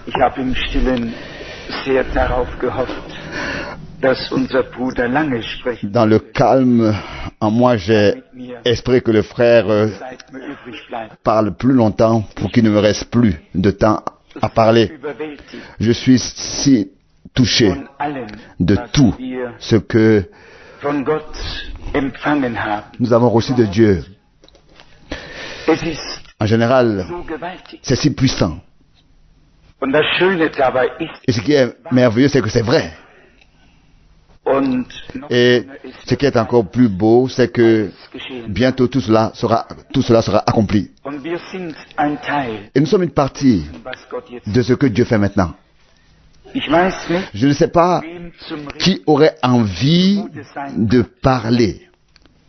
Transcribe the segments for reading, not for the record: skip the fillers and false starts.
Ich habe im Stillen sehr darauf gehofft, dass unser Bruder lange sprechen Dans le calme, en moi, j'ai espéré que le frère Zeit mir übrig bleibt. parle plus longtemps pour qu'il ne me reste plus de temps à parler. Überwältigt Je suis si touché von allem, de was tout wir ce que von Gott empfangen haben. nous avons reçu de Dieu. Es ist En général, so gewaltig. c'est si puissant. Und das Schöne dabei ist, Et ce qui est merveilleux, c'est que c'est vrai. und noch Et schöner ist, ce qui est encore plus beau, c'est que geschehen. bientôt tout cela sera accompli. Und wir sind ein Teil, Et nous sommes une partie was Gott jetzt. de ce que Dieu fait maintenant. Ich weiß nicht, Je ne sais pas wem zum Reden, qui aurait envie de parler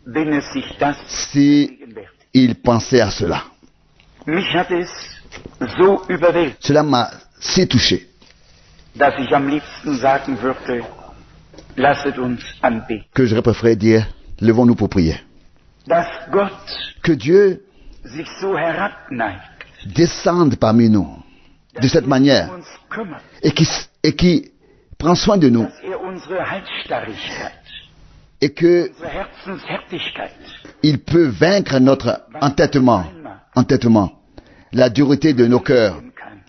wenn es sich das si gegenwärtigt. il pensait à cela. Mich hat es so überwältigt, Cela m'a si touché dass ich am liebsten sagen würde, lasset uns anbeten. que j'aurais préféré dire, levons-nous pour prier. Dass Gott Que Dieu sich so herabneigt, descende parmi nous de cette um manière uns kümmert, et qui prend soin de nous dass unsere Halsstarrigkeit, et que unsere Herzenshärtigkeit, il peut vaincre notre entêtement, la dureté de nos cœurs. kann.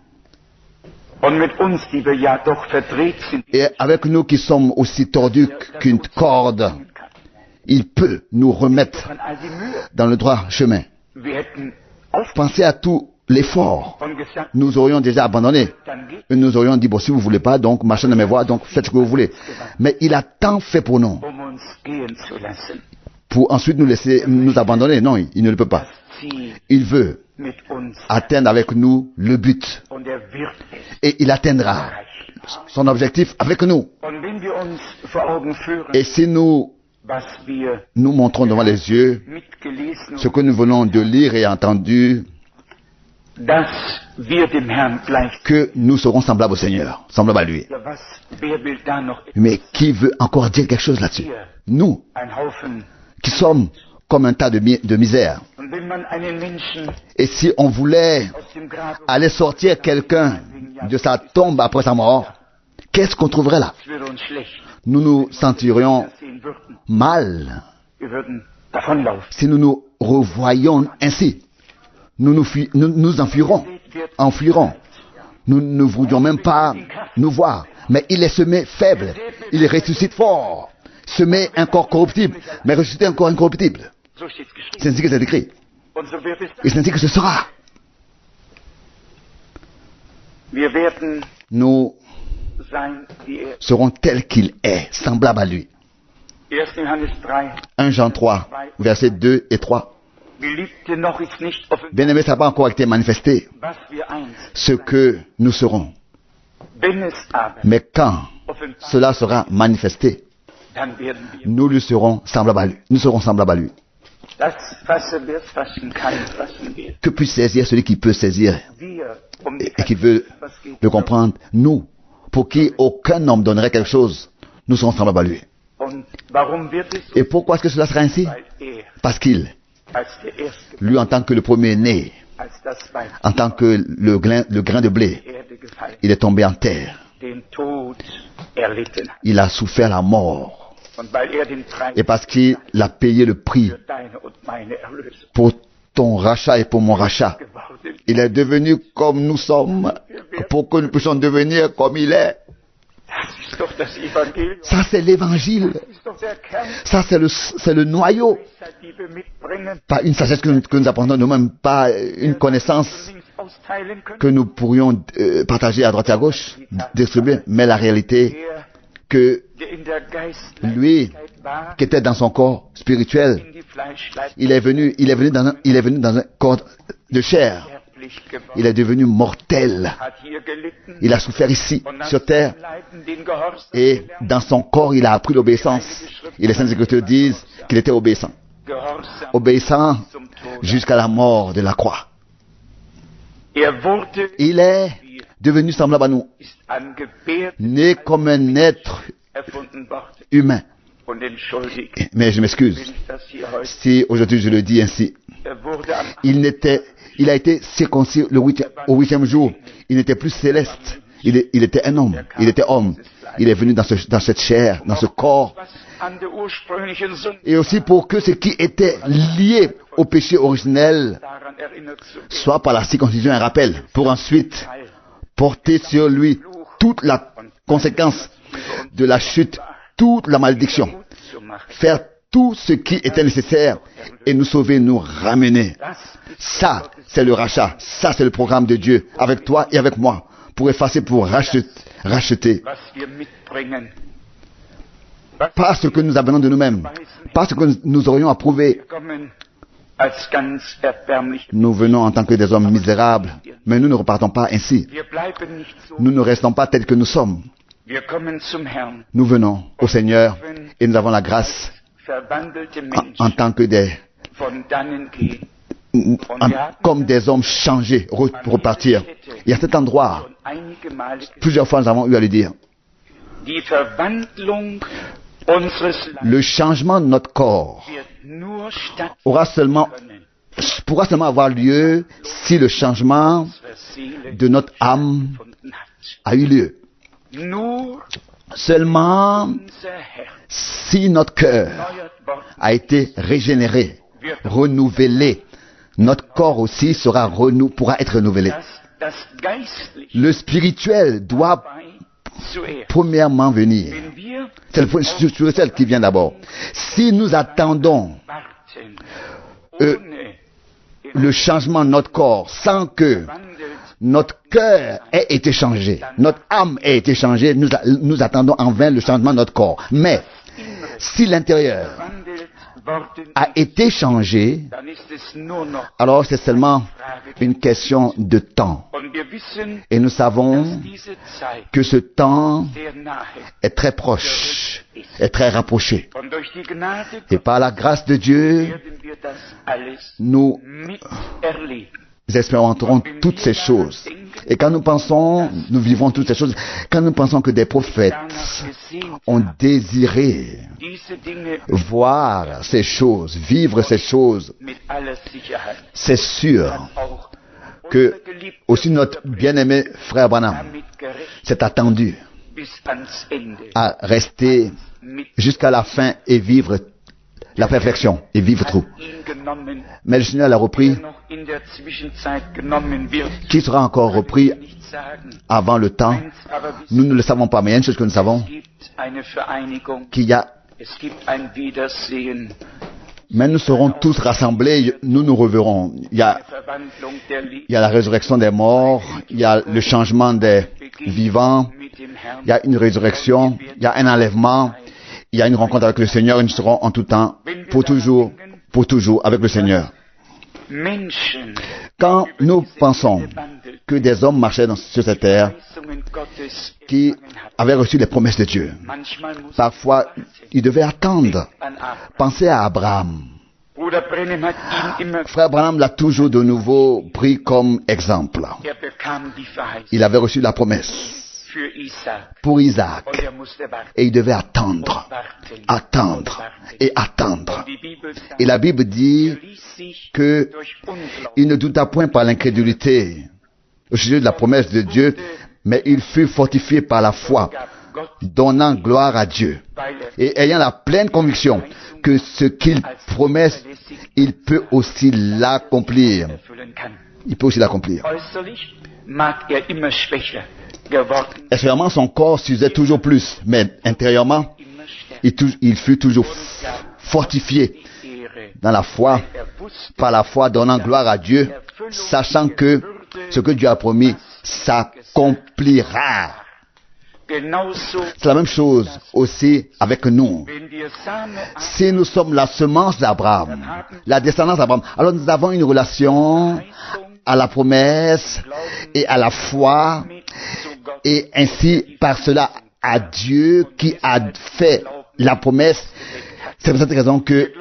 Und mit uns, die wir ja doch verdreht sind, Et avec nous qui sommes aussi tordus qu'une corde, il peut nous remettre an all die Mühe. dans le droit chemin. Wir hätten aufgehört Pensez à tout l'effort. und gesagt, Nous aurions déjà abandonné. dann geht, Et nous aurions dit, bon, si vous voulez pas, donc marchez dans mes voies, donc faites ce que vous voulez. Mais il a tant fait pour nous, uns gehen zu lassen. pour ensuite nous laisser nous abandonner. Non, il ne le peut pas. Das Ziel Il veut mit uns atteindre avec nous le but. und wird es. Et il atteindra son objectif avec nous. Und wenn wir uns vor Augen führen, Et si nous was wir nous montrons devant les yeux mitgelesen ce que nous venons de lire et entendu, dass wir dem Herrn gleich. que nous serons semblables au Seigneur, semblables à lui. Ja, wer will da noch Mais qui veut encore dire quelque chose là-dessus? Nous, ein Haufen? qui sommes comme un tas de misère. Und wenn man einen Menschen Et si on voulait aus dem Grab, aller sortir quelqu'un de sa tombe après sa mort, qu'est-ce qu'on trouverait là? es würde uns schlecht Nous nous sentirions sehen würden. mal Wir würden davonlaufen. si nous nous revoyions ainsi. Nous enfuirons. Nous ne voudrions même pas nous voir. Mais il est semé faible. Il ressuscite fort. Semé un corps corruptible, mais ressuscité un corps incorruptible. So steht es geschrieben. C'est ainsi que c'est écrit. Und so wird es. Et c'est ainsi que ce sera. Wir werden Nous sein wie er. serons tels qu'il est, semblables à lui. 1. Johannes 3. 1 Jean 3, versets 2 et 3. Geliebte, noch ist nicht offenbar, Bien-aimés, ça n'a pas encore été manifesté, was wir einst ce que nous serons. Wenn es aber Mais quand offenbar, cela sera manifesté, dann werden wir. nous lui serons semblables à lui. Nous serons semblables à lui. Das fassen wir, fassen kann, fassen wir. Que puisse saisir celui qui peut saisir Wir, die et qui veut was geht le comprendre. Nous, pour qui aucun homme donnerait quelque chose, nous serons semblables à lui. Und warum wird es so? Et pourquoi est-ce que cela sera ainsi? Weil er Parce qu'il, als der Erste, lui en tant que le premier-né, als das Bein en tant que le grain de blé, der Erde gefallen, il est tombé en terre. den Tod erlitten hat. Il a souffert la mort. Und weil er den Preis Et parce qu'il a payé le prix für deine und meine Erlösung pour ton rachat et pour mon rachat, geworden ist, il est devenu comme nous sommes pour que nous puissions devenir comme il est. das ist doch das Evangelium. Ça, c'est l'évangile. Das ist doch der Kern, Ça, c'est le noyau. die wir mitbringen, Pas une sagesse que nous apprenons nous-mêmes, pas une connaissance links austeilen können. que nous pourrions partager à droite et à gauche, distribuer, mais la réalité Der, que der in der lui, Geistlichkeit war, qui était dans son corps spirituel, in die Fleischleib il est venu dans un corps de chair. sterblich geworden, Il est devenu mortel. hat hier gelitten Il a souffert ici, und nach sur terre, seinem Leiden den Gehorsam et gelernt. dans son corps, il a appris l'obéissance. Et les Saintes Écritures disent qu'il était obéissant. Gehorsam Obéissant zum Tod. jusqu'à la mort de la croix. Er wurde, Il est devenu semblable à nous, ist angebärt, né comme un être erfunden worden humain. und entschuldigt, Mais je m'excuse wenn ich das hier heute. si aujourd'hui je le dis ainsi. Er wurde am Il n'était Il a été circoncis au 8e jour. Il n'était plus céleste. Il était un homme. Il était homme. Il est venu dans cette chair, dans ce corps. Et aussi pour que ce qui était lié au péché originel soit par la circoncision un rappel, pour ensuite porter sur lui toute la conséquence de la chute, toute la malédiction, faire tout ce qui était nécessaire et nous sauver, nous ramener. Ça, c'est le rachat. Ça, c'est le programme de Dieu avec toi et avec moi, pour effacer, pour racheter. Pas ce que nous amenons de nous-mêmes, pas ce que nous aurions à prouver. Nous venons en tant que des hommes misérables, mais nous ne repartons pas ainsi. Nous ne restons pas tels que nous sommes. Nous venons au Seigneur et nous avons la grâce en tant que comme des hommes changés pour repartir. Il y a cet endroit, plusieurs fois nous avons eu à le dire. Le changement de notre corps pourra seulement avoir lieu si le changement de notre âme a eu lieu. Seulement si notre cœur a été régénéré, renouvelé, notre corps aussi pourra être renouvelé. Le spirituel doit premièrement venir. C'est le spirituel qui vient d'abord. Si nous attendons le changement de notre corps sans que notre cœur ait été changé, notre âme ait été changée, nous attendons en vain le changement de notre corps. Mais si l'intérieur a été changé, alors c'est seulement une question de temps. Et nous savons que ce temps est très proche, est très rapproché. Et par la grâce de Dieu, nous expérimenterons toutes ces choses. Et quand nous pensons, nous vivons toutes ces choses, quand nous pensons que des prophètes ont désiré voir ces choses, vivre ces choses, c'est sûr que aussi notre bien-aimé frère Branham s'est attendu à rester jusqu'à la fin et vivre la perfection et vivre tout. Mais le Seigneur l'a repris, qui sera encore repris avant le temps. Nous ne le savons pas, mais il y a une chose que nous savons, qu'il y a, mais nous serons tous rassemblés, nous nous reverrons. Il y a la résurrection des morts, il y a le changement des vivants, il y a une résurrection, il y a un enlèvement, il y a une rencontre avec le Seigneur et nous serons en tout temps, pour toujours avec le Seigneur. Quand nous pensons que des hommes marchaient sur cette terre qui avaient reçu les promesses de Dieu, parfois ils devaient attendre. Pensez à Abraham. Frère Branham l'a toujours de nouveau pris comme exemple. Il avait reçu la promesse pour Isaac. Et il devait attendre. Et la Bible dit qu'il ne douta point par l'incrédulité au sujet de la promesse de Dieu, mais il fut fortifié par la foi, donnant gloire à Dieu. Et ayant la pleine conviction que ce qu'il promet, il peut aussi l'accomplir. Extérieurement, son corps s'usait toujours plus, mais intérieurement, il fut toujours fortifié dans la foi, par la foi donnant gloire à Dieu, sachant que ce que Dieu a promis s'accomplira. C'est la même chose aussi avec nous. Si nous sommes la semence d'Abraham, la descendance d'Abraham, alors nous avons une relation à la promesse et à la foi, et ainsi par cela à Dieu qui a fait la promesse. C'est pour cette raison que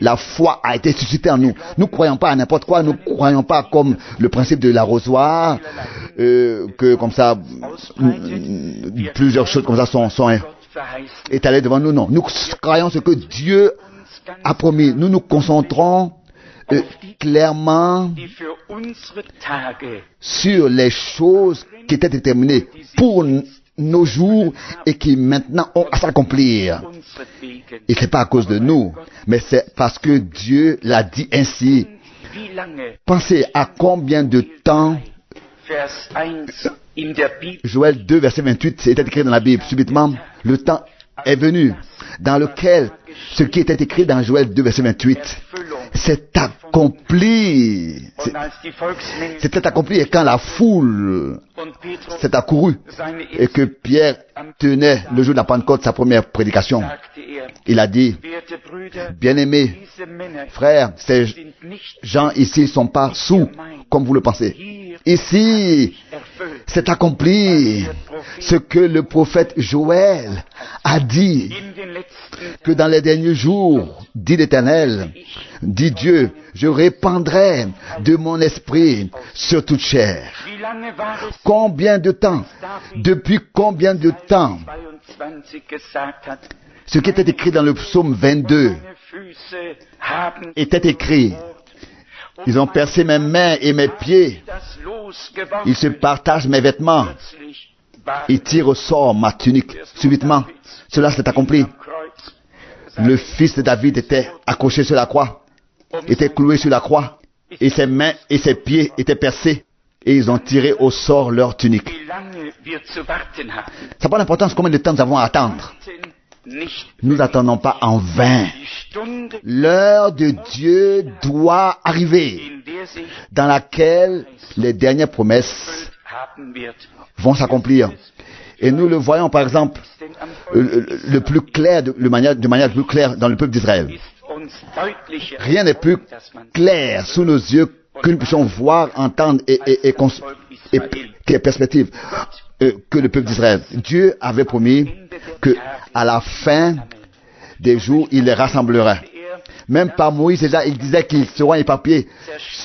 la foi a été suscitée en nous. Nous ne croyons pas à n'importe quoi, nous ne croyons pas comme le principe de l'arrosoir, que comme ça, plusieurs choses comme ça sont étalées devant nous. Non, nous croyons ce que Dieu a promis. Nous nous concentrons clairement die für unsere Tage sur les choses qui étaient déterminées pour nos jours et qui maintenant ont à s'accomplir. unsretwegen. Et c'est pas à cause de nous, mais c'est parce que Dieu l'a dit ainsi. Wie lange, Pensez à combien de temps, Vers 1 in der Bibel, Joël 2, verset 28, c'était écrit dans la Bible. Subitement, le temps est venu dans lequel ce qui était écrit dans Joël 2, verset 28 s'est accompli. und als die Volksmengen C'était accompli et quand la foule und Petrus s'est accourue seine et que Pierre tenait le jour de la Pentecôte sa première prédication, sagte er, il a dit, werte Brüder, bien-aimés, diese Männer frères, ces sind nicht gens ici ne sont pas sous comme vous le pensez. Ici, erfüllt. c'est accompli ce que le prophète Joël a dit, In den letzten que dans les derniers jours, dit l'Éternel, dit Dieu, je répandrai de mon esprit sur toute chair. Wie lange war es, Combien de temps, depuis combien de temps, 22 gesagt hat, ce qui était écrit dans le psaume 22 meine Füße haben était écrit. Ils ont percé mes mains et mes pieds. das Los gewonnen. Ils se partagent mes vêtements. Plötzlich war Ils tirent au sort ma tunique. Subitement, cela s'est accompli. am Kreuz. Le fils de David était accroché sur la croix, était cloué sur la croix, et ses mains et ses pieds étaient percés, et ils ont tiré au sort leur tunique. Wie lange wir zu warten haben. Ça n'a pas d'importance combien de temps nous avons à attendre. Nicht Nous n'attendons pas en vain. die Stunde, L'heure de Dieu doit arriver, in der sich dans laquelle les dernières promesses haben wird. vont s'accomplir. Et nous le voyons par exemple Denn am Volk le plus clair, de manière plus claire dans le peuple d'Israël. ist uns deutlicher, Rien n'est plus dass man clair sous nos yeux que nous puissions voir, entendre et quelle perspective que le peuple d'Israël. Dieu avait promis que à la fin des jours, il les rassemblerait. Même par Moïse, déjà, il disait qu'ils seront éparpillés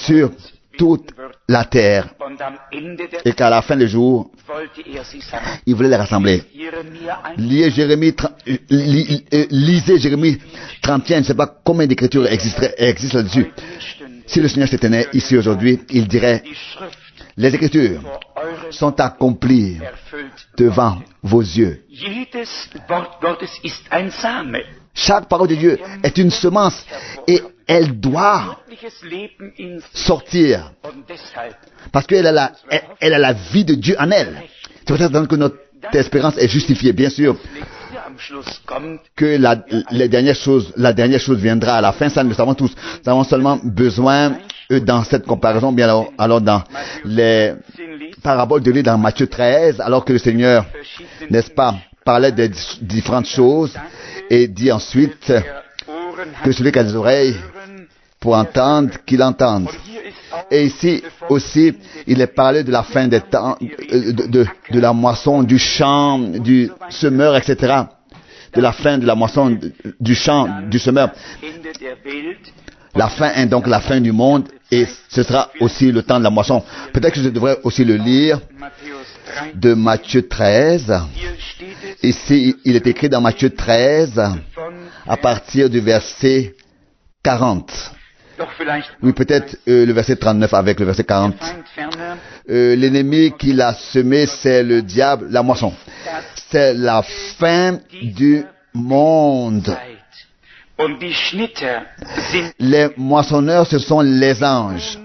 sur toute la terre. und am Ende der Et qu'à la fin des jours, wollte sie sammeln. il voulait les rassembler. Jeremia 1, Lisez Jérémie 31, je ne sais pas combien d'écritures existent là-dessus. Si le Seigneur s'était né ici aujourd'hui, il dirait, die Schrift les écritures vor euren sont accomplies erfüllt. devant vos yeux. Jedes Wort Gottes ist ein Same. Chaque parole de Dieu est une semence et elle doit Göttliches Leben in sich. sortir Und deshalb parce qu'elle a la vie de Dieu en elle. C'est pour ça que notre espérance est justifiée. Bien sûr Letzte am Schluss kommt, que la dernière chose viendra à la fin, ça nous le savons tous. Nous avons seulement besoin, dans cette comparaison, bien alors dans les paraboles de l'île dans Matthieu 13, alors que le Seigneur, n'est-ce pas, parlait des différentes choses et dit ensuite Ohren que celui qui a des oreilles hören. pour entendre, qu'il entende. Hier ist auch Et ici aussi, il est parlé de la fin des temps, de la moisson, du champ, du semeur, etc. De la fin de la moisson, du champ, du semeur. Ende der Welt. La fin est donc la fin du monde et ce sera aussi le temps de la moisson. Peut-être que je devrais aussi le lire Matthäus 3. de Matthieu 13. Hier steht es Ici, il est écrit dans Matthieu 13 von, à partir du verset 40. doch vielleicht Oui, peut-être le verset 39 avec le verset 40. Feind ferner, L'ennemi qui l'a semé, c'est le diable, la moisson. C'est la fin du monde. Zeit. Und die Schnitter sind Les moissonneurs, ce sont les anges.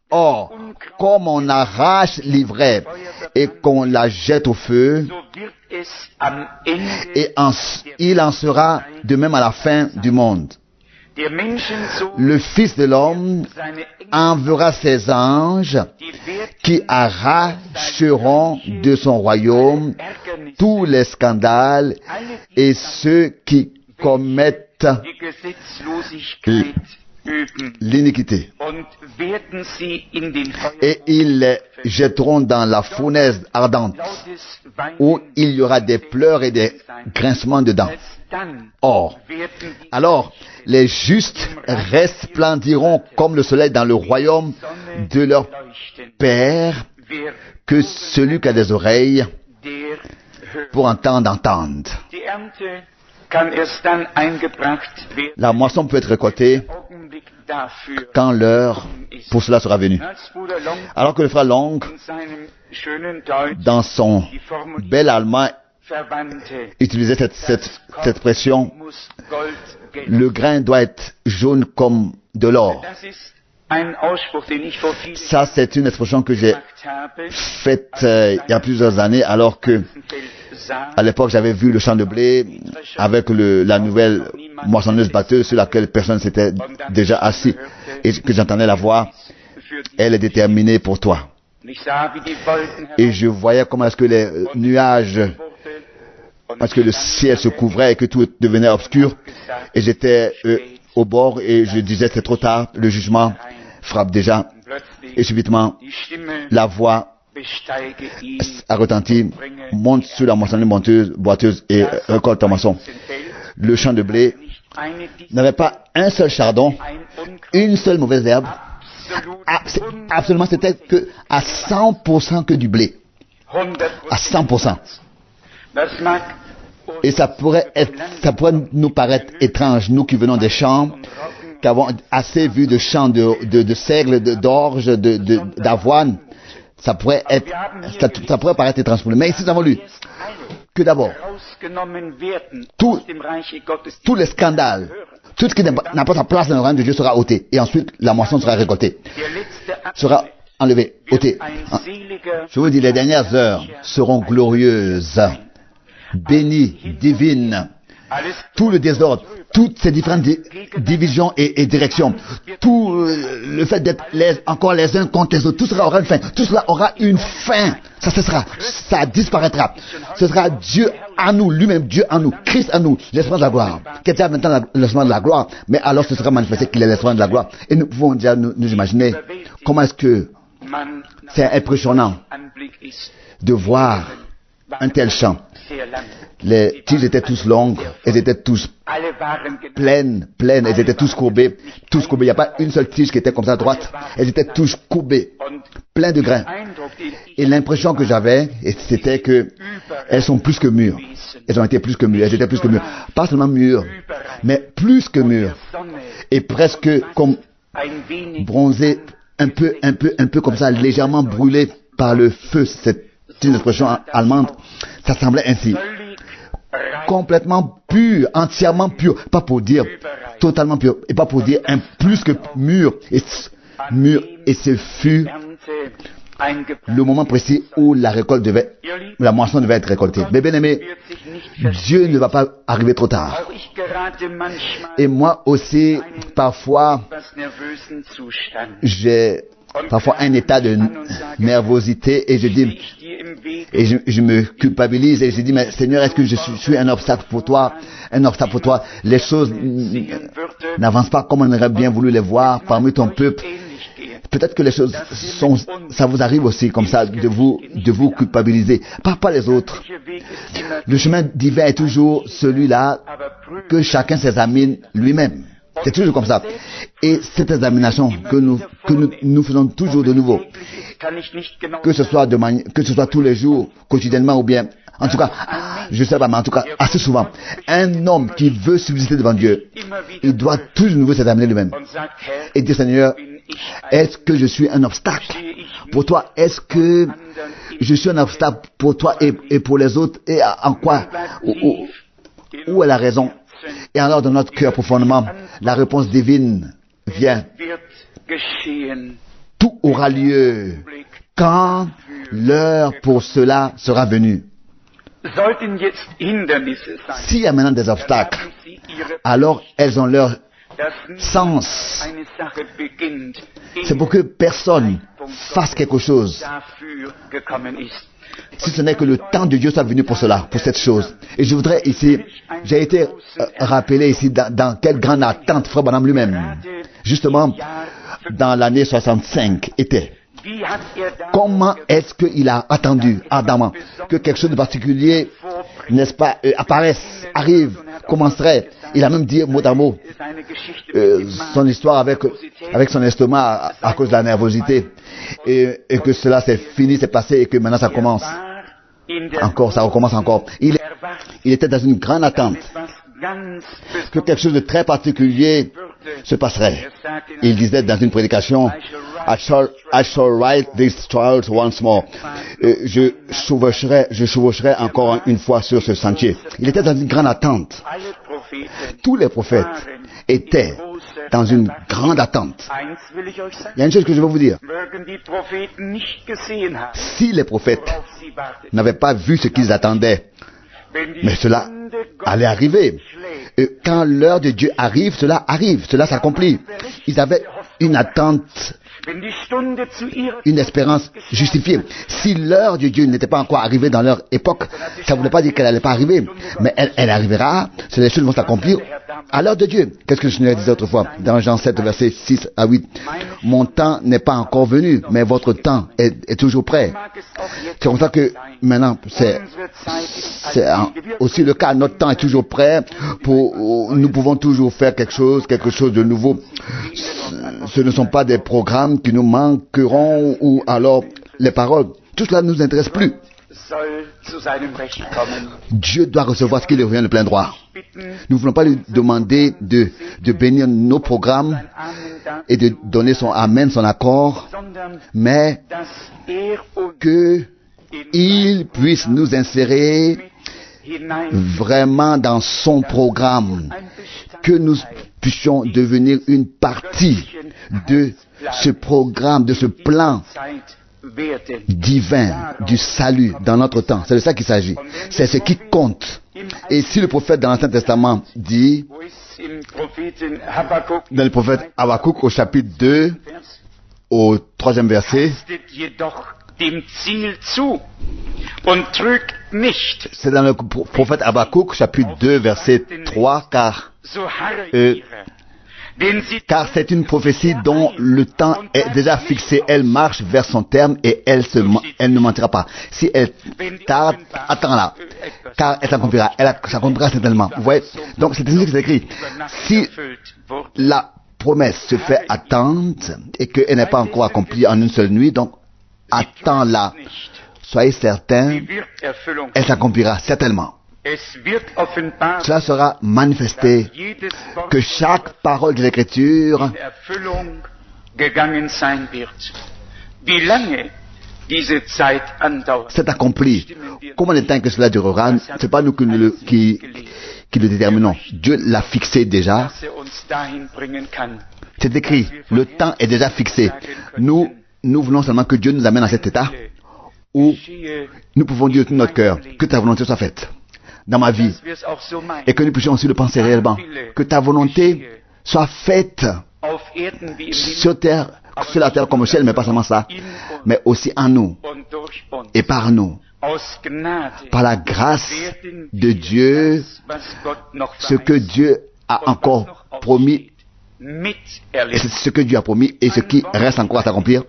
Or, comme on arrache l'ivraie et qu'on la jette au feu, so wird es am Ende et il en sera de même à la fin du monde. der Menschensohn Le Fils de l'homme seine Engel, enverra ses anges die werden qui arracheront de son royaume Ärgernis, tous les scandales alle et ceux qui commettent die Gesetzlosigkeit üben l'iniquité. und werden sie in den Et ils les jetteront dans la fournaise ardente, lautes Weinen où il y aura des pleurs et des grincements de dents. dann Or, werden die alors, les justes resplendiront comme le soleil dans le royaume de leur leuchten. Père, Wer que celui qui a des oreilles der hört. pour entendre, entende. Die Ernte kann erst dann eingebracht werden, La moisson peut être récoltée Augenblick quand l'heure pour cela sera venue. Alors que le frère Long, dans son bel allemand, utilisait cette expression, le grain doit être jaune comme de l'or. Ça, c'est une expression que j'ai faite il y a plusieurs années, alors que à l'époque, j'avais vu le champ de blé avec la nouvelle moissonneuse batteuse sur laquelle personne s'était déjà assis et que j'entendais la voix, elle est déterminée pour toi. Et je voyais comment est-ce que les nuages, parce que le ciel se couvrait et que tout devenait obscur, et j'étais au bord et je disais c'est trop tard, le jugement frappe déjà, et subitement la voix a retenti, monte sur la moissonneuse boiteuse et récolte ta moisson. Le champ de blé n'avait pas un seul chardon, une seule mauvaise herbe. Absolument, c'était que à 100% que du blé. À 100%. Et ça pourrait nous paraître étrange, nous qui venons des champs, qui avons assez vu de champs de seigle, d'orge, d'avoine. Ça pourrait paraître étrange pour nous. Mais ici, nous avons lu que d'abord, tous les scandales, tout ce qui n'a pas sa place dans le royaume de Dieu sera ôté. Et ensuite, la moisson sera récoltée. Sera enlevée, ôtée. Je vous dis, les dernières heures seront glorieuses, bénies, divines. Tout le désordre, toutes ces différentes divisions et directions, tout le fait d'être encore les uns contre les autres, tout cela aura une fin. Tout cela aura une fin. Ça cessera, ça disparaîtra. Ce sera Dieu à nous, lui-même Dieu à nous, Christ à nous, l'Esprit de la gloire, qui est maintenant l'Esprit de la gloire, mais alors ce sera manifesté qu'il est l'Esprit de la gloire. Et nous pouvons déjà nous imaginer comment est-ce que c'est impressionnant de voir un tel champ. Les tiges étaient tous longues, elles étaient tous pleines, elles étaient tous courbées. Il n'y a pas une seule tige qui était comme ça à droite. Elles étaient tous courbées, pleines de grains. Et l'impression que j'avais, c'était que elles sont plus que mûres. Elles ont été plus que mûres, elles étaient plus que mûres. Pas seulement mûres, mais plus que mûres. Et presque comme bronzées, un peu comme ça, légèrement brûlées par le feu. C'est une expression allemande. Ça semblait ainsi. Complètement pur, entièrement pur. Pas pour dire totalement pur. Et pas pour dire un plus que mûr. Et ce fut le moment précis où la moisson devait être récoltée. Mais bien aimé, Dieu ne va pas arriver trop tard. Et moi aussi, parfois, j'ai un état de nervosité et je dis, et je me culpabilise et je dis, mais Seigneur, est-ce que je suis un obstacle pour toi? Les choses n'avancent pas comme on aurait bien voulu les voir parmi ton peuple. Peut-être que les choses ça vous arrive aussi comme ça, de vous culpabiliser. Pas les autres. Le chemin divin est toujours celui-là que chacun s'examine lui-même. C'est toujours comme ça. Et cette examination que nous faisons toujours de nouveau, que ce soit tous les jours, quotidiennement ou bien, en tout cas, je sais pas, mais en tout cas, assez souvent, un homme qui veut subsister devant Dieu, il doit toujours de nouveau s'examiner lui-même. Et dire, Seigneur, est-ce que je suis un obstacle pour toi? Est-ce que je suis un obstacle pour toi et pour les autres? Et en quoi? Où est la raison? Et alors, dans notre cœur profondément, la réponse divine vient. Tout aura lieu quand l'heure pour cela sera venue. S'il y a maintenant des obstacles, alors elles ont leur sens. C'est pour que personne fasse quelque chose. Si ce n'est que le temps de Dieu soit venu pour cela, pour cette chose. Et je voudrais ici, j'ai été rappelé ici dans quelle grande attente Frère Branham lui-même, justement, dans l'année 65, était. Comment est-ce qu'il a attendu ardemment que quelque chose de particulier, n'est-ce pas, apparaisse, arrive, commencerait. Il a même dit mot à mot son histoire avec son estomac à cause de la nervosité et que cela c'est fini, c'est passé et que maintenant ça commence. Encore, ça recommence encore. Il était dans une grande attente que quelque chose de très particulier se passerait. Il disait dans une prédication, I shall write these trials once more. Je chevaucherai encore une fois sur ce sentier. Il était dans une grande attente. Tous les prophètes étaient dans une grande attente. Il y a une chose que je veux vous dire. Si les prophètes n'avaient pas vu ce qu'ils attendaient, mais cela allait arriver. Quand l'heure de Dieu arrive, cela s'accomplit. Ils avaient une attente, une espérance justifiée. Si l'heure de Dieu n'était pas encore arrivée dans leur époque, ça ne voulait pas dire qu'elle n'allait pas arriver, mais elle arrivera, les choses vont s'accomplir à l'heure de Dieu. Qu'est-ce que le Seigneur disait autrefois dans Jean 7, versets 6 à 8? Mon temps n'est pas encore venu, mais votre temps est toujours prêt. C'est comme ça que maintenant, c'est aussi le cas. Notre temps est toujours prêt. Nous pouvons toujours faire quelque chose de nouveau. Ce ne sont pas des programmes qui nous manqueront ou alors les paroles. Tout cela ne nous intéresse plus. Dieu doit recevoir ce qui lui revient de plein droit. Nous ne voulons pas lui demander de bénir nos programmes et de donner son amen, son accord, mais qu'il puisse nous insérer vraiment dans son programme, que nous puissions devenir une partie de ce programme, de ce plan divin du salut dans notre temps. C'est de ça qu'il s'agit. C'est ce qui compte. Et si le prophète dans l'Ancien Testament dit, dans le prophète Habakkuk au chapitre 2, au 3e verset, c'est dans le prophète Habakkuk chapitre 2, verset 3, car c'est une prophétie dont le temps est déjà fixé. Elle marche vers son terme et elle ne mentira pas. Si elle tarde, attends-la, car elle s'accomplira. Elle s'accomplira certainement. Vous voyez? Donc c'est ainsi que c'est écrit. Si la promesse se fait attendre et qu'elle n'est pas encore accomplie en une seule nuit, donc attends-la. Soyez certains, elle s'accomplira certainement. Cela sera manifesté que chaque parole de l'Écriture s'est accomplie. Combien de temps que cela durera, ce n'est pas nous qui le déterminons. Dieu l'a fixé déjà. C'est écrit, le temps est déjà fixé. Nous voulons seulement que Dieu nous amène à cet état où nous pouvons dire de tout notre cœur que ta volonté soit faite dans ma vie, et que nous puissions aussi le penser réellement, que ta volonté soit faite sur la terre comme au ciel, mais pas seulement ça, mais aussi en nous et par nous. Par la grâce de Dieu, ce que Dieu a encore promis, et ce que Dieu a promis et ce qui reste encore à s'accomplir,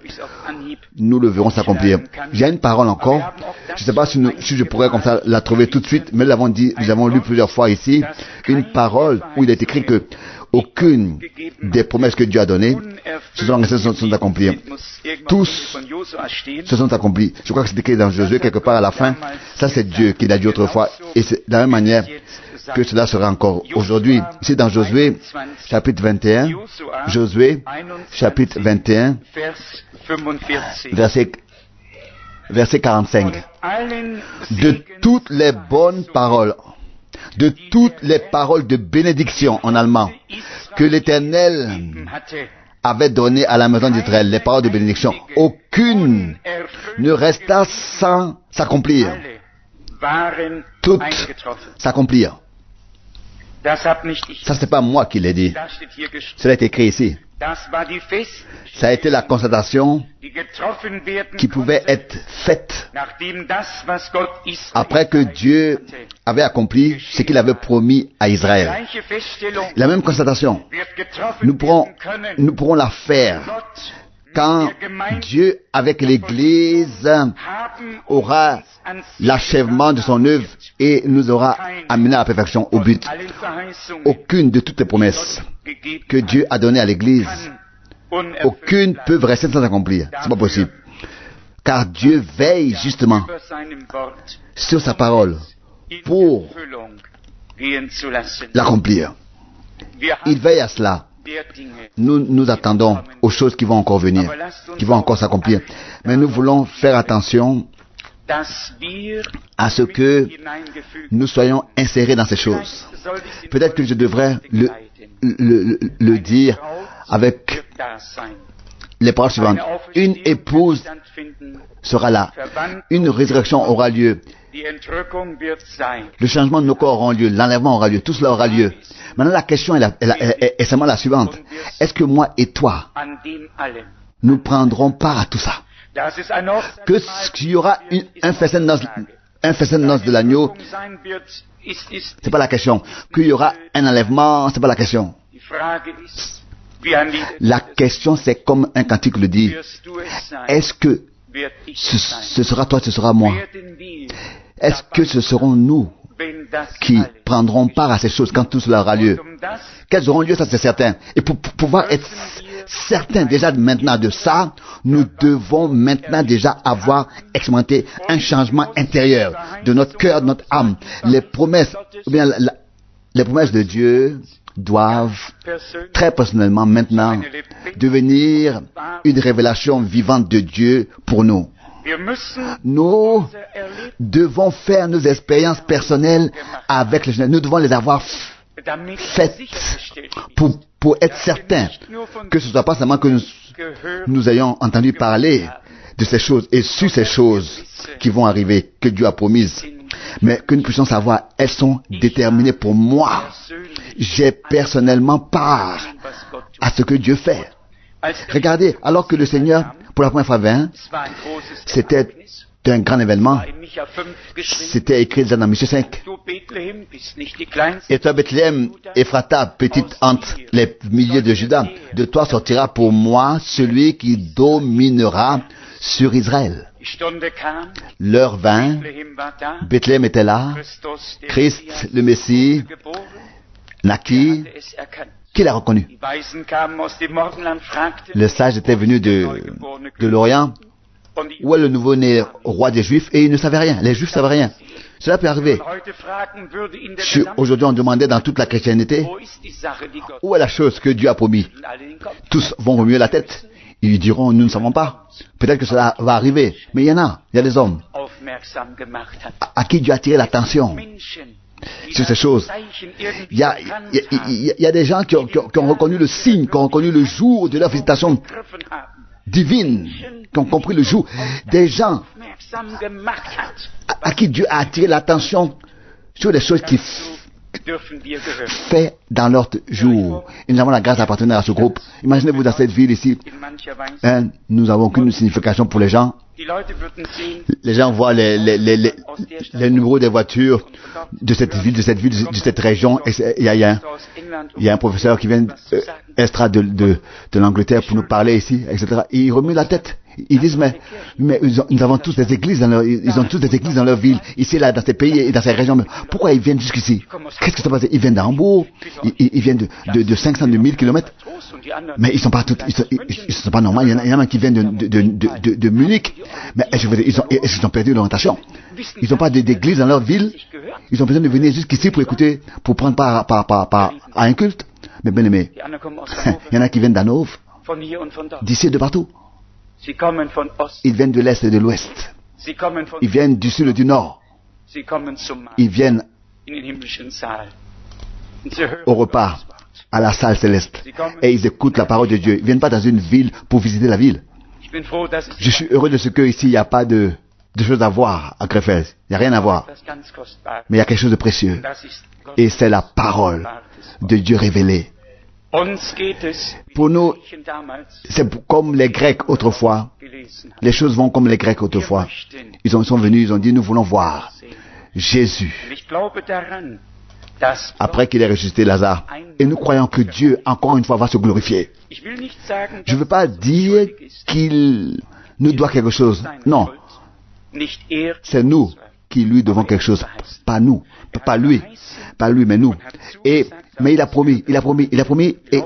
nous le verrons s'accomplir. J'ai une parole encore. Je ne sais pas si je pourrais comme ça la trouver tout de suite, mais nous l'avons dit, nous avons lu plusieurs fois ici, une parole où il est écrit que aucune des promesses que Dieu a données se sont accomplies. Tous se sont accomplis. Je crois que c'est écrit dans Josué quelque part à la fin. Ça, c'est Dieu qui l'a dit autrefois. Et c'est de la même manière que cela sera encore aujourd'hui. Ici dans Josué, chapitre 21, Josué, chapitre 21, verset 45. De toutes les bonnes paroles, de toutes les paroles de bénédiction en allemand que l'Éternel avait données à la maison d'Israël, les paroles de bénédiction, aucune ne resta sans s'accomplir. Toutes s'accomplirent. Ça, c'est pas moi qui l'ai dit. Cela est écrit ici. Ça a été la constatation qui pouvait être faite après que Dieu avait accompli ce qu'il avait promis à Israël. La même constatation, nous pourrons la faire quand Dieu, avec l'Église, aura l'achèvement de son œuvre et nous aura amené à la perfection au but. Aucune de toutes les promesses que Dieu a données à l'Église, aucune peut rester sans accomplir. C'est pas possible. Car Dieu veille justement sur sa parole pour l'accomplir. Il veille à cela. Nous nous attendons aux choses qui vont encore venir, qui vont encore s'accomplir. Mais nous voulons faire attention à ce que nous soyons insérés dans ces choses. Peut-être que je devrais le dire avec les paroles suivantes. Une épouse sera là. Une résurrection aura lieu. Le changement de nos corps aura lieu. L'enlèvement aura lieu. Tout cela aura lieu. Maintenant, la question est seulement la suivante. Est-ce que moi et toi, nous prendrons part à tout ça? Qu'il y aura un festin de noces de l'agneau, c'est pas la question. Qu'il y aura un enlèvement, c'est pas la question. La question, c'est comme un cantique le dit. Est-ce que ce sera toi, ce sera moi? Est-ce que ce seront nous qui prendront part à ces choses quand tout cela aura lieu? Qu'elles auront lieu, ça c'est certain. Et pour pouvoir être certain déjà maintenant de ça, nous devons maintenant déjà avoir expérimenté un changement intérieur de notre cœur, de notre âme. Les promesses, ou bien les promesses de Dieu doivent très personnellement maintenant devenir une révélation vivante de Dieu pour nous. Nous devons faire nos expériences personnelles avec le Seigneur. Nous devons les avoir faites pour être certains que ce ne soit pas seulement que nous ayons entendu parler de ces choses et su ces choses qui vont arriver, que Dieu a promises, mais que nous puissions savoir, elles sont déterminées pour moi. J'ai personnellement part à ce que Dieu fait. Regardez, alors que le Seigneur, pour la première fois vint, c'était un grand événement. C'était écrit dans Matthieu 5. Et toi, Bethléem, Ephrata, petite entre les milliers de Juda, de toi sortira pour moi celui qui dominera sur Israël. L'heure vint, Bethléem était là, Christ, le Messie, naquit. Qui l'a reconnu? Le sage était venu de l'Orient. Où est le nouveau-né roi des Juifs? Et il ne savait rien. Les Juifs ne savaient rien. Cela peut arriver. Si aujourd'hui on demandait dans toute la chrétienté, où est la chose que Dieu a promis? Tous vont remuer la tête. Ils diront, nous ne savons pas. Peut-être que cela va arriver. Mais il y a des hommes à qui Dieu a attiré l'attention sur ces choses. Il y a des gens qui ont reconnu le signe, qui ont reconnu le jour de leur visitation divine, qui ont compris le jour. Des gens à qui Dieu a attiré l'attention sur les choses qu'il fait dans leur jour. Et nous avons la grâce d'appartenir à ce groupe. Imaginez-vous dans cette ville ici, nous n'avons aucune signification pour les gens. Les gens voient les numéros des voitures de cette ville, de cette région. Et il y a un professeur qui vient extra de l'Angleterre pour nous parler ici, etc. Et ils remuent la tête. Ils disent, mais nous avons tous des églises ils ont tous des églises dans leur ville, ici, là, dans ces pays et dans ces régions. Mais pourquoi ils viennent jusqu'ici? Qu'est-ce qui s'est passé? Ils viennent d'Hambourg, ils viennent de 500, de 1000 kilomètres. Mais ils sont pas sont pas normaux. Il y en a qui viennent de Munich. Mais je veux dire, ils ont perdu l'orientation. Ils n'ont pas d'église dans leur ville. Ils ont besoin de venir jusqu'ici pour écouter, pour prendre part à un culte. Mais bien aimé, il y en a qui viennent d'Hanovre, d'ici et de partout. Ils viennent de l'Est et de l'Ouest. Ils viennent du Sud et du Nord. Ils viennent au repas, à la salle céleste. Et ils écoutent la parole de Dieu. Ils ne viennent pas dans une ville pour visiter la ville. Je suis heureux de ce qu'ici, il n'y a pas de choses à voir à Krefeld. Il n'y a rien à voir. Mais il y a quelque chose de précieux. Et c'est la parole de Dieu révélée. Pour nous, c'est comme les Grecs autrefois. Les choses vont comme les Grecs autrefois. Ils sont venus, ils ont dit, nous voulons voir Jésus. Après qu'il ait ressuscité Lazare. Et nous croyons que Dieu, encore une fois, va se glorifier. Je ne veux pas dire qu'il nous doit quelque chose. Non. C'est nous qui lui devons quelque chose. Pas nous. Pas lui, mais nous. Mais il a promis, et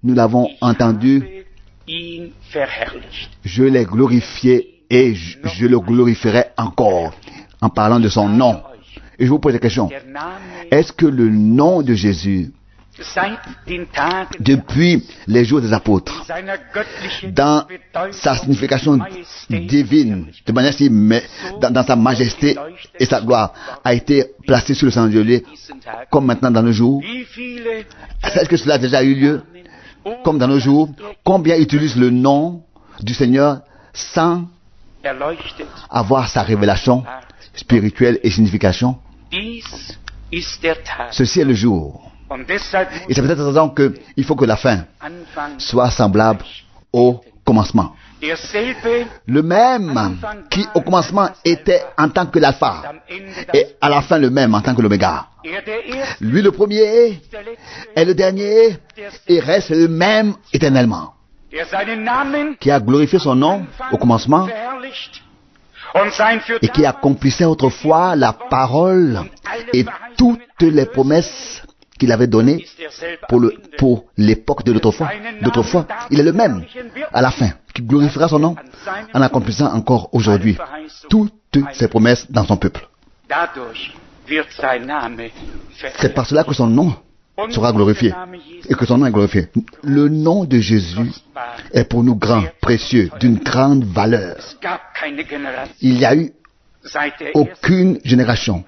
nous l'avons entendu. Je l'ai glorifié et je le glorifierai encore en parlant de son nom. Et je vous pose la question. Est-ce que le nom de Jésus depuis les jours des apôtres, dans sa signification divine, de manière si, mais dans sa majesté et sa gloire, a été placé sur le chandelier, comme maintenant dans nos jours. Est-ce que cela a déjà eu lieu, comme dans nos jours? Combien utilisent le nom du Seigneur sans avoir sa révélation spirituelle et signification? Ceci est le jour. Et c'est peut-être raison qu'il faut que la fin soit semblable au commencement. Le même qui au commencement était en tant que l'alpha et à la fin le même en tant que l'oméga. Lui le premier est le dernier et reste le même éternellement. Qui a glorifié son nom au commencement et qui accomplissait autrefois la parole et toutes les promesses qu'il avait données pour l'époque de l'autrefois. D'autrefois, il est le même à la fin, qui glorifiera son nom en accomplissant encore aujourd'hui toutes ses promesses dans son peuple. C'est par cela que son nom sera glorifié et que son nom est glorifié. Le nom de Jésus est pour nous grand, précieux, d'une grande valeur. Il n'y a eu aucune génération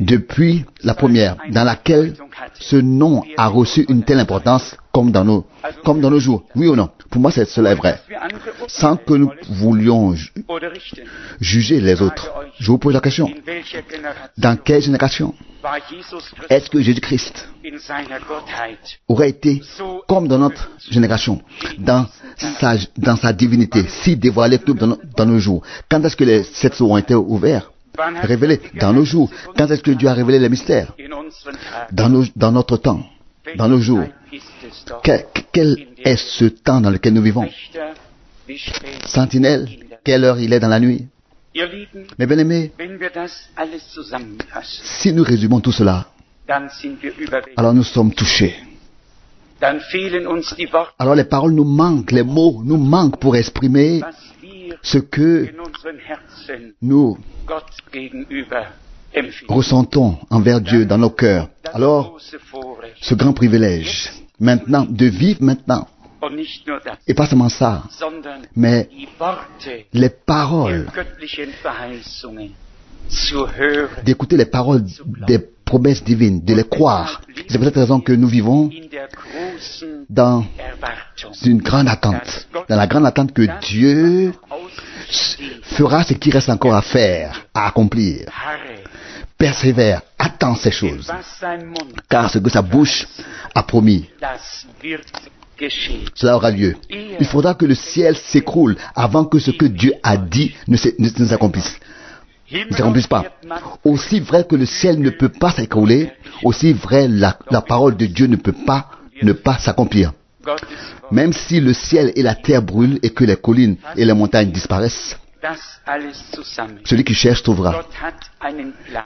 depuis la première dans laquelle ce nom a reçu une telle importance comme dans nos jours. Oui ou non? Pour moi, cela est vrai. Sans que nous voulions juger les autres. Je vous pose la question. Dans quelle génération est-ce que Jésus-Christ aurait été comme dans notre génération, dans sa divinité, si dévoilé que dans nos jours? Quand est-ce que les sept sceaux ont été ouverts, révélés? Dans nos jours. Quand est-ce que Dieu a révélé les mystères? Dans notre temps, dans nos jours. Quel est ce temps dans lequel nous vivons? Sentinelle, quelle heure il est dans la nuit? Mes bien-aimés, si nous résumons tout cela, alors nous sommes touchés. Alors les paroles nous manquent, les mots nous manquent pour exprimer ce que nous ressentons envers Dieu dans nos cœurs. Alors, ce grand privilège, maintenant, de vivre maintenant, et pas seulement ça, mais les paroles, d'écouter les paroles des promesses divines, de les croire. C'est pour cette raison que nous vivons dans une grande attente, dans la grande attente que Dieu fera ce qui reste encore à faire, à accomplir. Persévère, attends ces choses, car ce que sa bouche a promis, cela aura lieu. Il faudra que le ciel s'écroule avant que ce que Dieu a dit ne s'accomplisse. Ne s'accomplisse pas. Aussi vrai que le ciel ne peut pas s'écrouler, aussi vrai la parole de Dieu ne peut pas ne pas s'accomplir. Même si le ciel et la terre brûlent et que les collines et les montagnes disparaissent, celui qui cherche trouvera.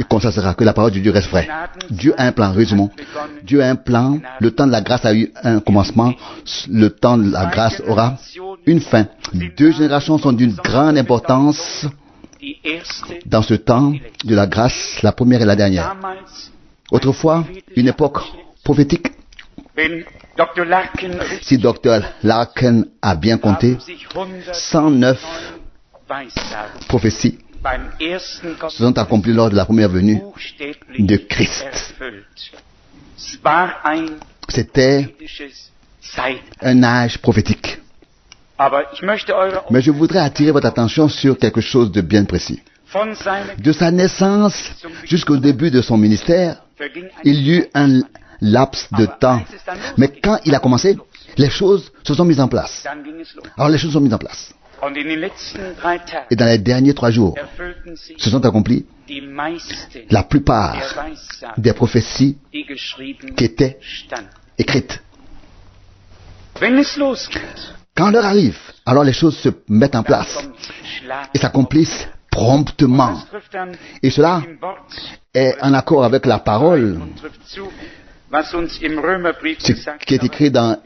Et constatera que la parole de Dieu reste vraie. Dieu a un plan, résumons. Dieu a un plan. Le temps de la grâce a eu un commencement. Le temps de la grâce aura une fin. Deux générations sont d'une grande importance dans ce temps de la grâce, la première et la dernière. Autrefois, une époque prophétique. Si Dr. Larkin a bien compté, 109 prophéties se sont accomplies lors de la première venue de Christ. C'était un âge prophétique. Mais je voudrais attirer votre attention sur quelque chose de bien précis. De sa naissance jusqu'au début de son ministère, il y eut un laps de temps. Mais quand il a commencé, les choses se sont mises en place. Alors les choses sont mises en place. Et dans les derniers 3 jours, se sont accomplies la plupart des prophéties qui étaient écrites. Quand l'heure arrive, alors les choses se mettent en place et s'accomplissent promptement. Et cela est en accord avec la parole, ce qui est écrit dans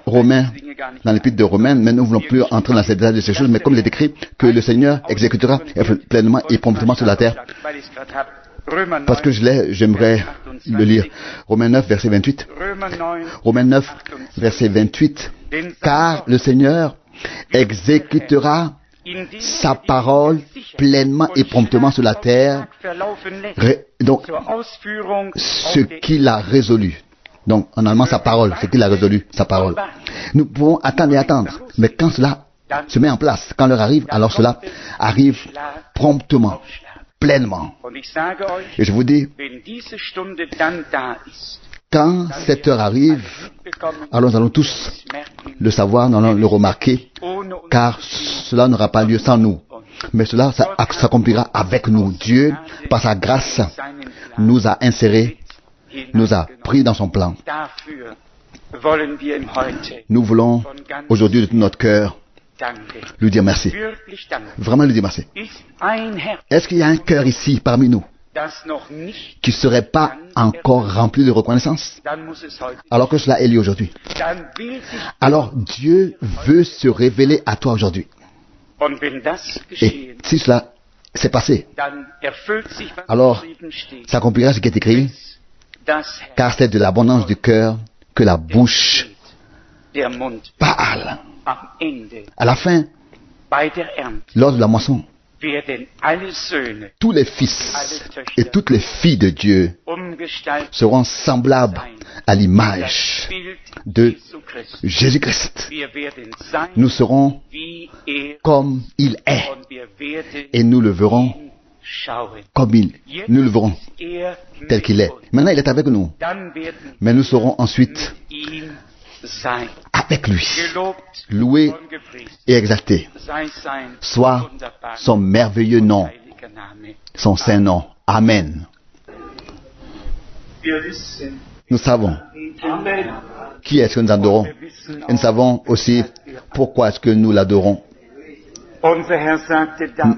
Romains, dans l'épître de Romains, mais nous ne voulons plus entrer dans ces détails de ces choses, mais comme il est écrit, que le Seigneur exécutera pleinement et promptement sur la terre. Parce que j'aimerais le lire. Romains 9, verset 28. Romains 9, verset 28. Car le Seigneur exécutera sa parole pleinement et promptement sur la terre. Donc, ce qu'il a résolu. Donc, en allemand, sa parole, ce qu'il a résolu, sa parole. Nous pouvons attendre et attendre. Mais quand cela se met en place, quand l'heure arrive, alors cela arrive promptement, pleinement. Et je vous dis, quand cette heure arrive, alors nous allons tous le savoir, nous allons le remarquer, car cela n'aura pas lieu sans nous. Mais cela s'accomplira avec nous. Dieu, par sa grâce, nous a insérés, nous a pris dans son plan. Nous voulons aujourd'hui de tout notre cœur lui dire merci. Vraiment lui dire merci. Est-ce qu'il y a un cœur ici parmi nous qui ne serait pas encore rempli de reconnaissance? Alors que cela est lié aujourd'hui. Alors Dieu veut se révéler à toi aujourd'hui. Et si cela s'est passé, alors s'accomplira ce qui est écrit, car c'est de l'abondance du cœur que la bouche parle. À la fin, lors de la moisson, tous les fils et toutes les filles de Dieu seront semblables à l'image de Jésus-Christ. Nous serons comme il est et nous le verrons comme nous le verrons tel qu'il est. Maintenant, il est avec nous, mais nous serons ensuite avec lui, loué et exalté. Soit son merveilleux nom, son saint nom. Amen. Nous savons qui est-ce que nous adorons. Et nous savons aussi pourquoi est-ce que nous l'adorons.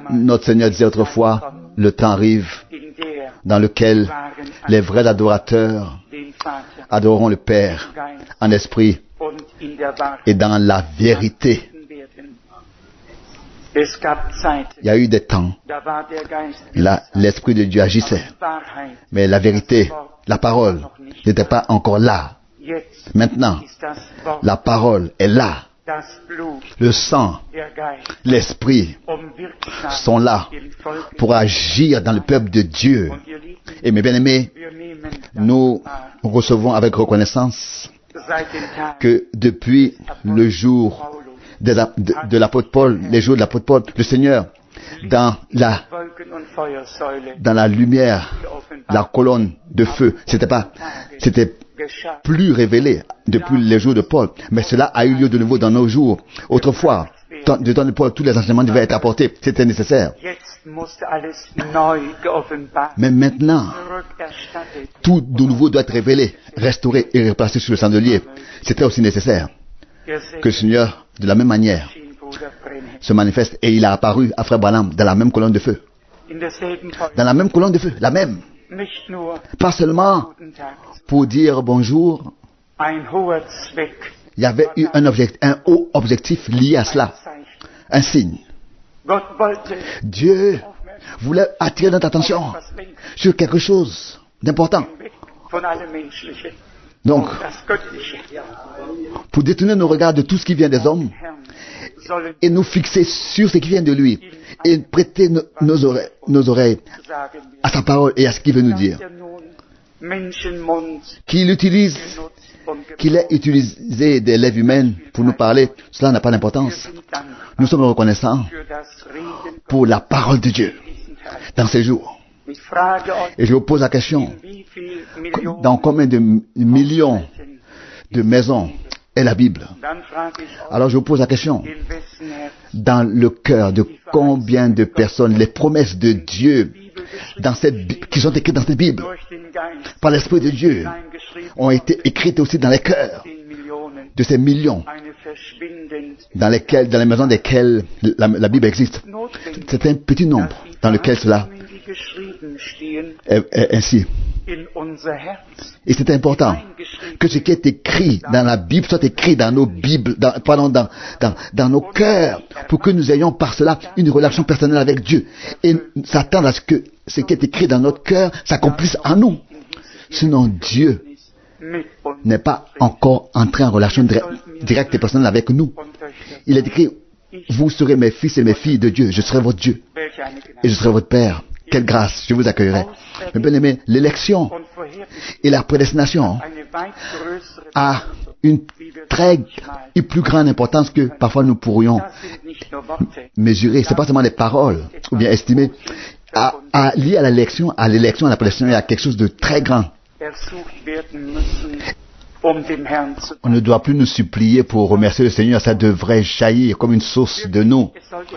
Notre Seigneur disait autrefois, le temps arrive dans lequel les vrais adorateurs adoreront le Père en esprit et dans la vérité. Il y a eu des temps, là, l'Esprit de Dieu agissait, mais la vérité, la parole, n'était pas encore là. Maintenant, la parole est là. Le sang, l'Esprit sont là pour agir dans le peuple de Dieu. Et mes bien-aimés, nous recevons avec reconnaissance que depuis le jour de l'apôtre Paul, les jours de l'apôtre Paul, le Seigneur, dans la lumière, la colonne de feu, c'était plus révélé depuis les jours de Paul, mais cela a eu lieu de nouveau dans nos jours. Autrefois, dans le temps de Paul, tous les enseignements devaient être apportés, c'était nécessaire. Mais maintenant, tout de nouveau doit être révélé, restauré et replacé sur le chandelier. C'était aussi nécessaire que le Seigneur, de la même manière, se manifeste et il a apparu à Frère Branham dans la même colonne de feu. Dans la même colonne de feu, la même. Pas seulement pour dire bonjour. Il y avait eu un haut objectif lié à cela. Un signe. Dieu voulait attirer notre attention sur quelque chose d'important. Donc, pour détourner nos regards de tout ce qui vient des hommes et nous fixer sur ce qui vient de lui et prêter nos oreilles à sa parole et à ce qu'il veut nous dire. Qu'il ait utilisé des lèvres humaines pour nous parler, cela n'a pas d'importance. Nous sommes reconnaissants pour la parole de Dieu dans ces jours. Et je vous pose la question, dans combien de millions de maisons est la Bible? Alors je vous pose la question, dans le cœur de combien de personnes les promesses de Dieu qui sont écrites dans cette Bible par l'Esprit de Dieu ont été écrites aussi dans les cœurs de ces millions dans les maisons desquelles la Bible existe. C'est un petit nombre dans lequel cela est ainsi. Et c'est important que ce qui est écrit dans la Bible soit écrit dans nos Bibles, dans nos cœurs, pour que nous ayons par cela une relation personnelle avec Dieu et s'attendre à ce que ce qui est écrit dans notre cœur s'accomplisse en nous. Sinon, Dieu n'est pas encore entré en relation directe et personnelle avec nous. Il est écrit, vous serez mes fils et mes filles de Dieu. Je serai votre Dieu et je serai votre Père. Quelle grâce, je vous accueillerai. Mais bien aimé, l'élection et la prédestination a une plus grande importance que parfois nous pourrions mesurer. Ce n'est pas seulement des paroles ou bien estimer. Lié à l'élection, à la prédestination, il y a quelque chose de très grand. On ne doit plus nous supplier pour remercier le Seigneur. Ça devrait jaillir comme une source de nous.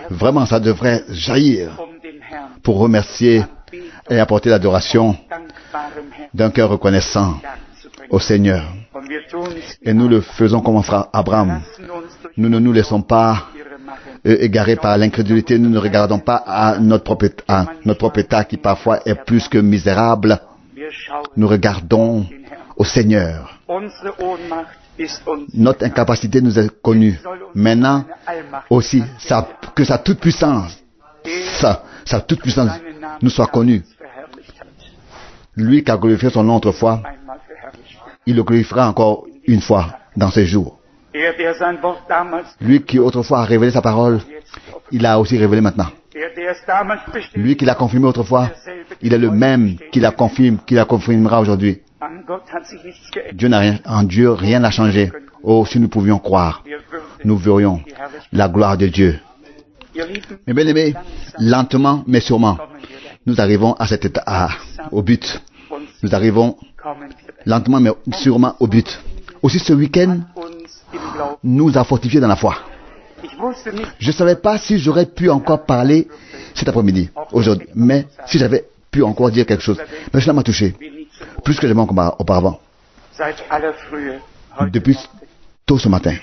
Vraiment, ça devrait jaillir pour remercier et apporter l'adoration d'un cœur reconnaissant au Seigneur. Et nous le faisons comme frère Abraham. Nous ne nous laissons pas égarés par l'incrédulité. Nous ne regardons pas à notre propre état qui parfois est plus que misérable. Nous regardons au Seigneur. Notre incapacité nous est connue. Maintenant aussi, que sa toute puissance, sa toute puissance nous soit connue. Lui qui a glorifié son nom autrefois, il le glorifiera encore une fois dans ces jours. Lui qui autrefois a révélé sa parole, il l'a aussi révélé maintenant. Lui qui l'a confirmé autrefois, il est le même qui la confirmera aujourd'hui. En Dieu, rien n'a changé. Oh, si nous pouvions croire, nous verrions la gloire de Dieu. Mais bien aimés, lentement mais sûrement, nous arrivons à cet état, au but. Nous arrivons lentement mais sûrement au but. Aussi ce week-end, nous a fortifiés dans la foi. Je ne savais pas si j'aurais pu encore parler cet après-midi, aujourd'hui, mais si j'avais pu encore dire quelque chose. Mais cela m'a touché, plus que jamais auparavant. Depuis tôt ce matin,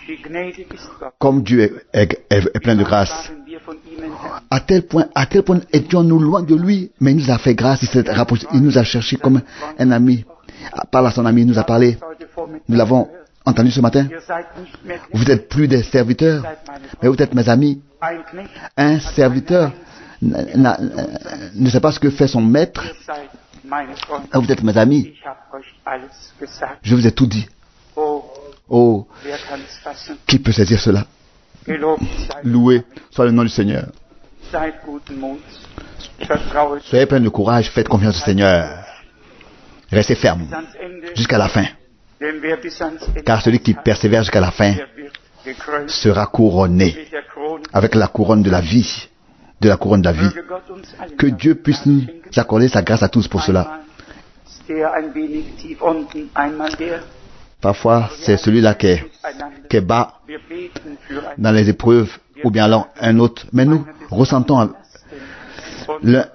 comme Dieu est plein de grâce, à tel point étions-nous loin de lui, mais il nous a fait grâce, il nous a cherché comme un ami. Par son ami, il nous a parlé. Nous l'avons entendu ce matin. Vous n'êtes plus des serviteurs, mais vous êtes mes amis. Un serviteur ne sait pas ce que fait son maître. Vous êtes mes amis. Je vous ai tout dit. Oh, qui peut saisir cela? Loué soit le nom du Seigneur. Soyez plein de courage, faites confiance au Seigneur. Restez ferme jusqu'à la fin. Car celui qui persévère jusqu'à la fin sera couronné avec la couronne de la vie. De la couronne de la vie. Que Dieu puisse nous accorder sa grâce à tous pour cela. Parfois, c'est celui-là qui est bas dans les épreuves, ou bien alors un autre. Mais nous ressentons l'un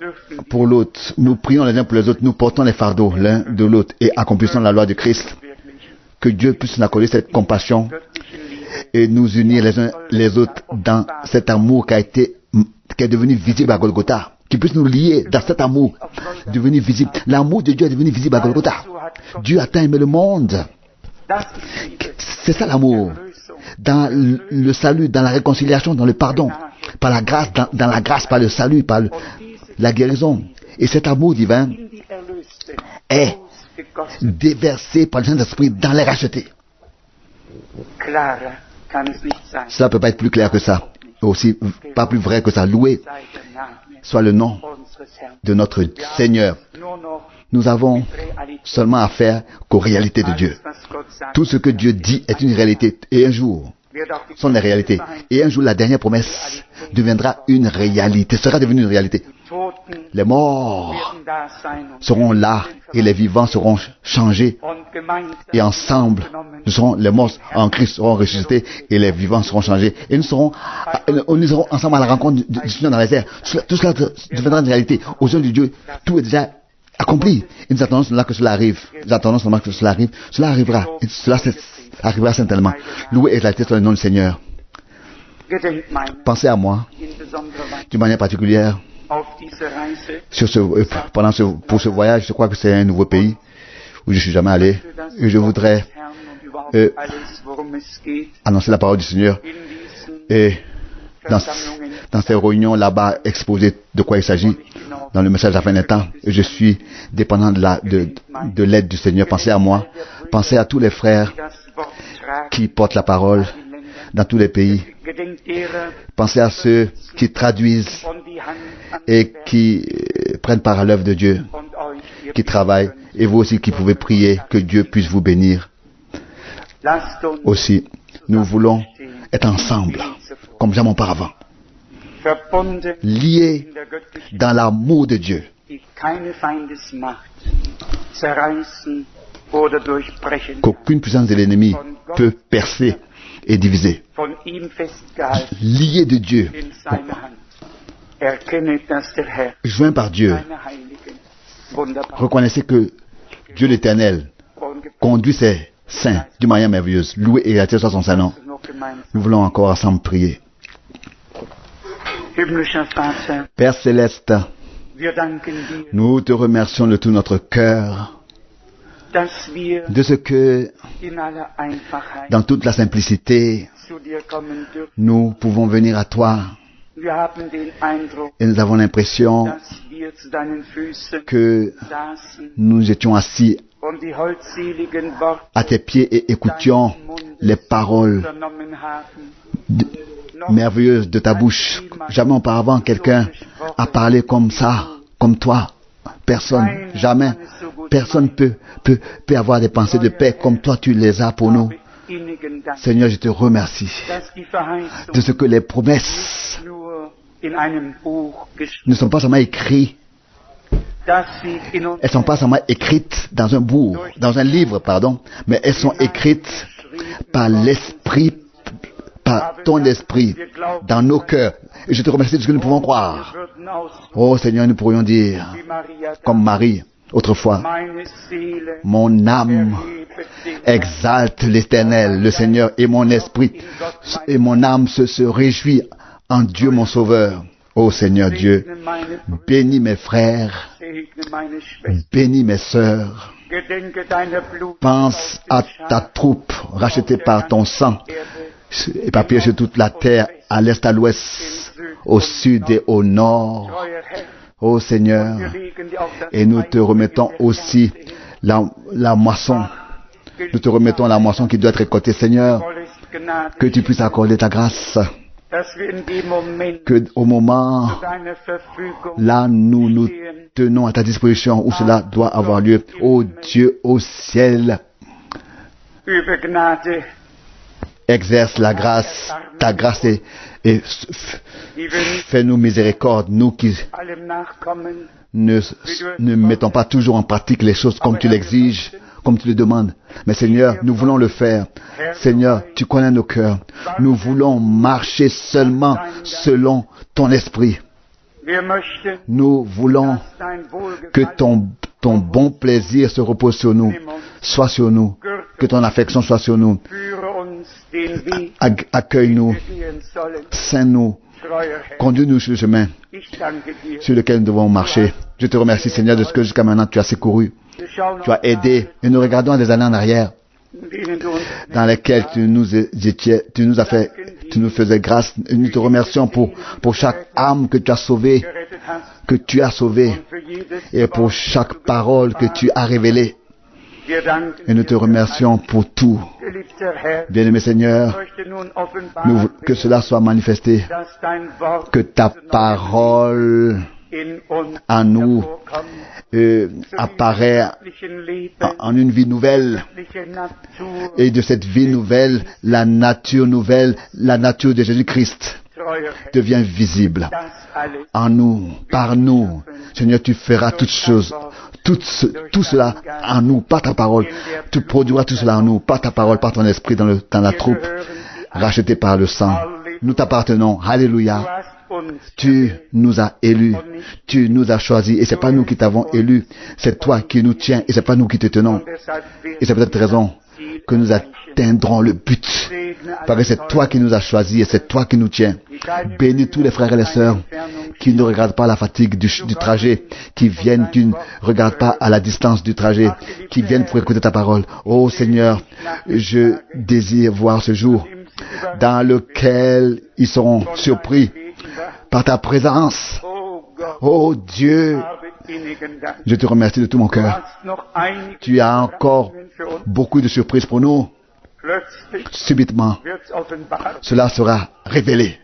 pour l'autre. Nous prions les uns pour les autres. Nous portons les fardeaux l'un de l'autre et accomplissons la loi de Christ. Que Dieu puisse nous accorder cette compassion et nous unir les uns les autres dans cet amour qui est devenu visible à Golgotha. Qui puisse nous lier dans cet amour devenu visible. L'amour de Dieu est devenu visible à Golgotha. Dieu a tant aimé le monde. C'est ça l'amour. Dans le salut, dans la réconciliation, dans le pardon. Par la grâce, dans la grâce, par le salut, par la guérison. Et cet amour divin est déversé par le Saint-Esprit dans les rachetés. Ça ne peut pas être plus clair que ça. Aussi, pas plus vrai que ça. Loué soit le nom de notre Seigneur. Nous avons seulement affaire qu'aux réalités de Dieu. Tout ce que Dieu dit est une réalité. Et un jour, sont des réalités. Et un jour, la dernière promesse deviendra une réalité, sera devenue une réalité. Les morts seront là et les vivants seront changés. Et ensemble, les morts en Christ seront ressuscités et les vivants seront changés. Et nous serons ensemble à la rencontre du Seigneur dans les airs. Tout cela deviendra une réalité. Aux yeux de Dieu, tout est déjà accompli. Et nous attendons seulement que cela arrive. Nous attendons seulement que cela arrive. Cela arrivera. Et cela arrivera certainement. Loué et exalté soit le nom du Seigneur. Pensez à moi, d'une manière particulière, pour ce voyage. Je crois que c'est un nouveau pays où je ne suis jamais allé. Et je voudrais annoncer la parole du Seigneur. Et dans ces réunions là-bas, exposer de quoi il s'agit. dans le message de la fin des temps. Et je suis dépendant de l'aide du Seigneur. Pensez à moi. Pensez à tous les frères qui portent la parole dans tous les pays. Pensez à ceux qui traduisent et qui prennent part à l'œuvre de Dieu, qui travaillent. Et vous aussi qui pouvez prier que Dieu puisse vous bénir. Aussi, nous voulons être ensemble, comme jamais auparavant, liés dans l'amour de Dieu, qu'aucune puissance de l'ennemi peut percer et diviser. Liés de Dieu, joints par Dieu, reconnaissez que Dieu l'Éternel conduit ses saints d'une manière merveilleuse. Loué et exalté soit son Saint-Nom. Nous voulons encore ensemble prier. Père Céleste, nous te remercions de tout notre cœur de ce que, dans toute la simplicité, nous pouvons venir à toi. Et nous avons l'impression que nous étions assis à tes pieds et écoutions les paroles merveilleuses de ta bouche. Jamais auparavant quelqu'un a parlé comme ça, comme toi. Personne, jamais. Personne peut avoir des pensées de paix comme toi tu les as pour nous. Seigneur, je te remercie de ce que les promesses ne sont pas seulement écrites. Elles ne sont pas seulement écrites dans un livre, pardon, mais elles sont écrites par l'Esprit, par ton Esprit, dans nos cœurs. Et je te remercie de ce que nous pouvons croire. Oh Seigneur, nous pourrions dire, comme Marie, autrefois, mon âme exalte l'Éternel, le Seigneur, et mon esprit, et mon âme se réjouit en Dieu mon Sauveur. Ô Seigneur Dieu, bénis mes frères, bénis mes sœurs. Pense à ta troupe rachetée par ton sang, éparpillée sur toute la terre, à l'est, à l'ouest, au sud et au nord. Ô Seigneur, et nous te remettons aussi la moisson. Nous te remettons la moisson qui doit être récoltée, Seigneur, que tu puisses accorder ta grâce. Que au moment là nous nous tenons à ta disposition où cela doit avoir lieu. Ô Dieu au ciel, exerce la grâce, ta grâce et fais-nous miséricorde, nous qui ne mettons pas toujours en pratique les choses comme tu l'exiges, comme tu le demandes. Mais Seigneur, nous voulons le faire. Seigneur, tu connais nos cœurs. Nous voulons marcher seulement selon ton esprit. Nous voulons que ton bon plaisir se repose sur nous, soit sur nous, que ton affection soit sur nous. Accueille-nous, sains-nous, conduis-nous sur le chemin sur lequel nous devons marcher. Je te remercie, Seigneur, de ce que jusqu'à maintenant tu as secouru. Tu as aidé, et nous regardons des années en arrière dans lesquelles tu nous faisais grâce. Et nous te remercions pour chaque âme que tu as sauvée, et pour chaque parole que tu as révélée. Et nous te remercions pour tout. Bien-aimé Seigneur, que cela soit manifesté, que ta parole en nous apparaît en une vie nouvelle, et de cette vie nouvelle, la nature nouvelle, la nature de Jésus-Christ devient visible en nous, par nous. Seigneur, tu feras toutes choses, tout cela en nous, par ta parole. Tu produiras tout cela en nous, par ta parole, par ton esprit, dans la troupe, rachetée par le sang. Nous t'appartenons. Alléluia. Tu nous as élus, tu nous as choisis, et c'est pas nous qui t'avons élus, c'est toi qui nous tiens, et c'est pas nous qui te tenons. Et c'est peut-être raison que nous atteindrons le but, parce que c'est toi qui nous as choisis, et c'est toi qui nous tiens. Bénis tous les frères et les sœurs qui ne regardent pas la fatigue du trajet, qui ne regardent pas à la distance du trajet, qui viennent pour écouter ta parole. Oh Seigneur, je désire voir ce jour dans lequel ils seront surpris par ta présence. Oh Dieu, je te remercie de tout mon cœur. Tu as encore beaucoup de surprises pour nous. Subitement, cela sera révélé,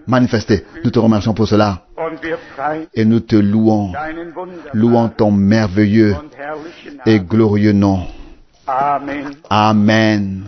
manifesté. Nous te remercions pour cela. Et nous te louons. Louons ton merveilleux et glorieux nom. Amen.